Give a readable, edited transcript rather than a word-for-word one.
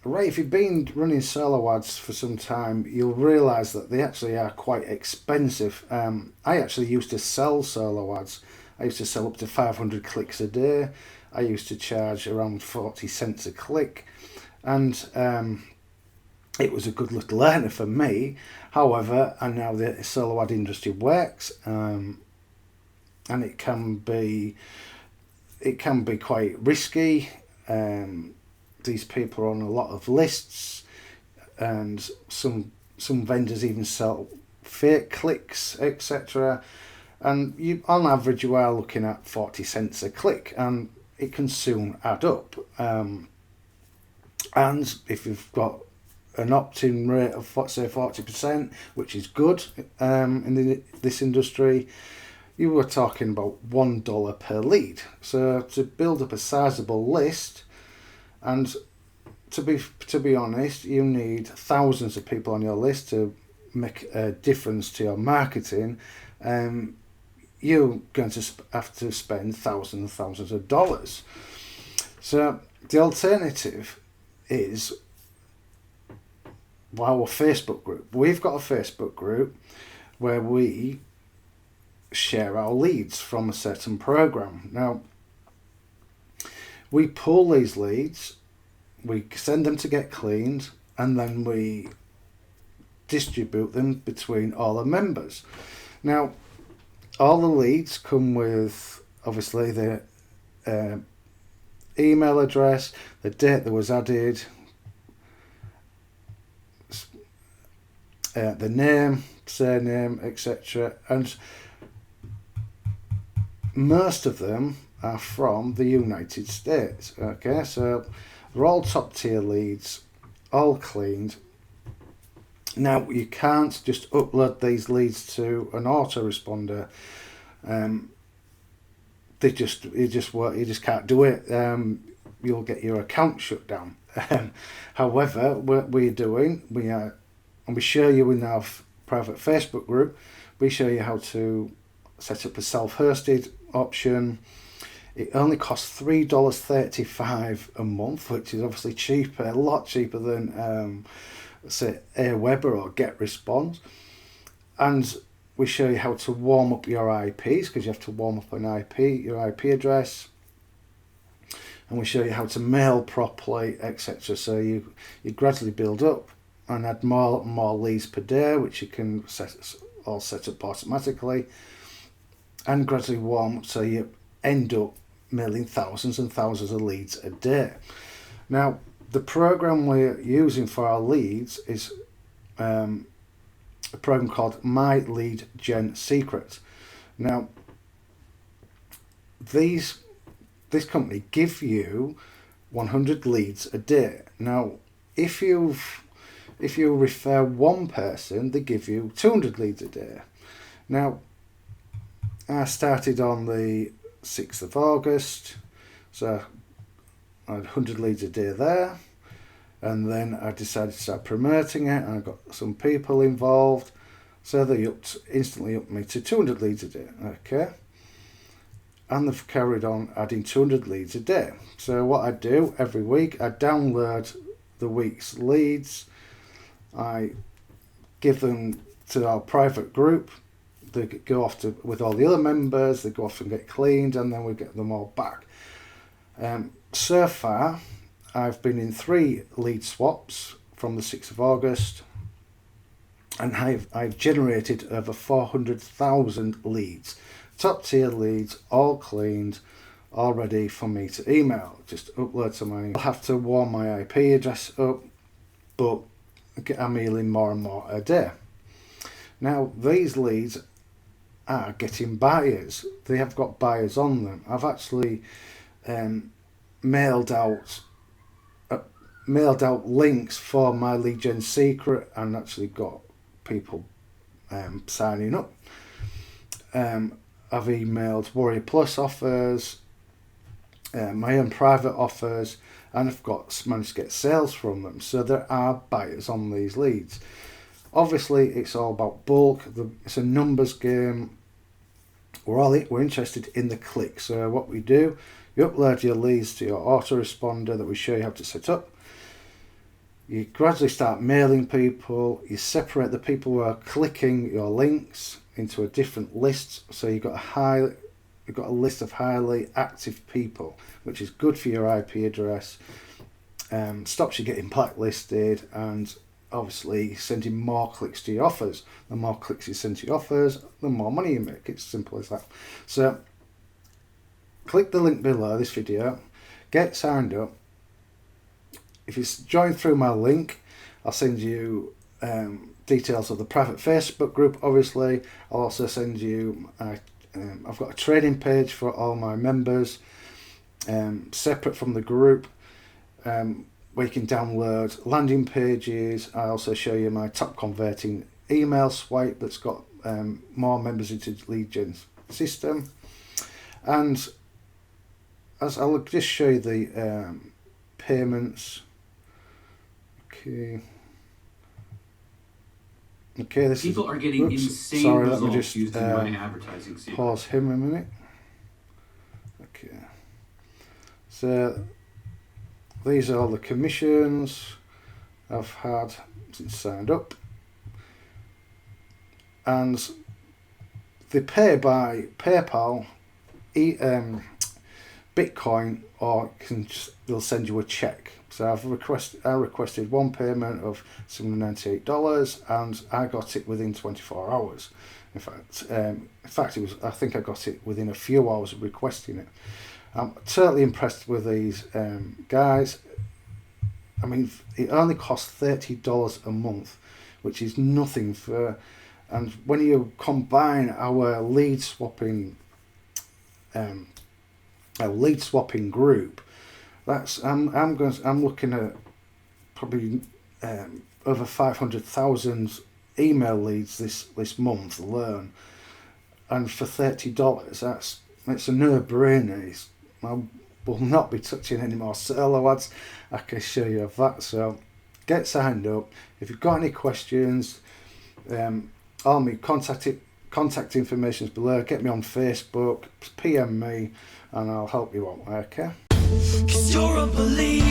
right, if you've been running solo ads for some time, you'll realise that they actually are quite expensive. I actually used to sell solo ads. I used to sell up to 500 clicks a day. I used to charge around 40 cents a click, and it was a good little earner for me. However, I know the solo ad industry works, and it can be quite risky. These people are on a lot of lists, and some vendors even sell fake clicks, etc. And on average, you are looking at 40 cents a click, and it can soon add up. And if you've got an opt-in rate of, say, 40%, which is good in this industry, you were talking about $1 per lead. So to build up a sizable list, and to be honest, you need thousands of people on your list to make a difference to your marketing. You're going to have to spend thousands and thousands of dollars. So the alternative is our Facebook group. We've got a Facebook group where we share our leads from a certain program. Now, we pull these leads, we send them to get cleaned, and then we distribute them between all the members. Now, all the leads come with, obviously, the email address, the date that was added, the name, surname, etc. And most of them are from the United States. Okay, so they're all top tier leads, all cleaned. Now, you can't just upload these leads to an autoresponder. You just can't do it. You'll get your account shut down. However, what we're doing, and we show you in our private Facebook group, we show you how to set up a self-hosted option. It only costs $3.35 a month, which is obviously cheaper, a lot cheaper than say Aweber or GetResponse. And we show you how to warm up your IPs, because you have to warm up your IP address. And we show you how to mail properly, etc. So you gradually build up and add more and more leads per day, which you can set up automatically, and gradually warm up so you end up mailing thousands and thousands of leads a day. Now, the program we're using for our leads is a program called My Lead Gen Secret. Now, this company give you 100 leads a day. Now, if you refer one person, they give you 200 leads a day. Now, I started on the 6th of August, so I had 100 leads a day there, and then I decided to start promoting it, and I got some people involved, so they instantly upped me to 200 leads a day. Okay, and they've carried on adding 200 leads a day. So what I do every week, I download the week's leads, I give them to our private group. They go off with all the other members, they go off and get cleaned, and then we get them all back. So far, I've been in 3 lead swaps from the 6th of August, and I've generated over 400,000 leads. Top tier leads, all cleaned, all ready for me to email. Just upload to my... I'll have to warm my IP address up, but I'm emailing more and more a day. Now, these leads are getting buyers. They have got buyers on them. I've actually mailed out links for My Lead Gen Secret, and actually got people signing up. I've emailed Warrior Plus offers, my own private offers, and I've managed to get sales from them. So there are buyers on these leads. Obviously, it's all about bulk. It's a numbers game. We're interested in the click. So what we do, you upload your leads to your autoresponder that we show you how to set up. You gradually start mailing people. You separate the people who are clicking your links into a different list. So you've got a list of highly active people, which is good for your IP address. Stops you getting blacklisted, and obviously sending more clicks to your offers. The more clicks you send to your offers, the more money you make. It's simple as that. So click the link below this video, get signed up. If you join through my link, I'll send you details of the private Facebook group. Obviously, I'll also send you I've got a trading page for all my members, separate from the group, where you can download landing pages. I also show you my top converting email swipe that's got more members into the lead gen system. And as I'll just show you the payments. Okay, this People is, are getting insane results let me just using my advertising secret. pause him a minute. Okay, so these are all the commissions I've had since signed up, and they pay by PayPal, Bitcoin, or they'll send you a check. So I requested one payment of $798, and I got it within 24 hours. In fact, I think I got it within a few hours of requesting it. I'm totally impressed with these guys. I mean, it only costs $30 a month, which is nothing for. And when you combine our lead swapping group, I'm looking at probably over 500,000 email leads this month alone, and for $30, it's a no-brainer. I will not be touching any more solo ads. I can show you of that. So get signed up. If you've got any questions, all my contact information is below. Get me on Facebook, PM me, and I'll help you out. Okay. 'Cause you're a believer.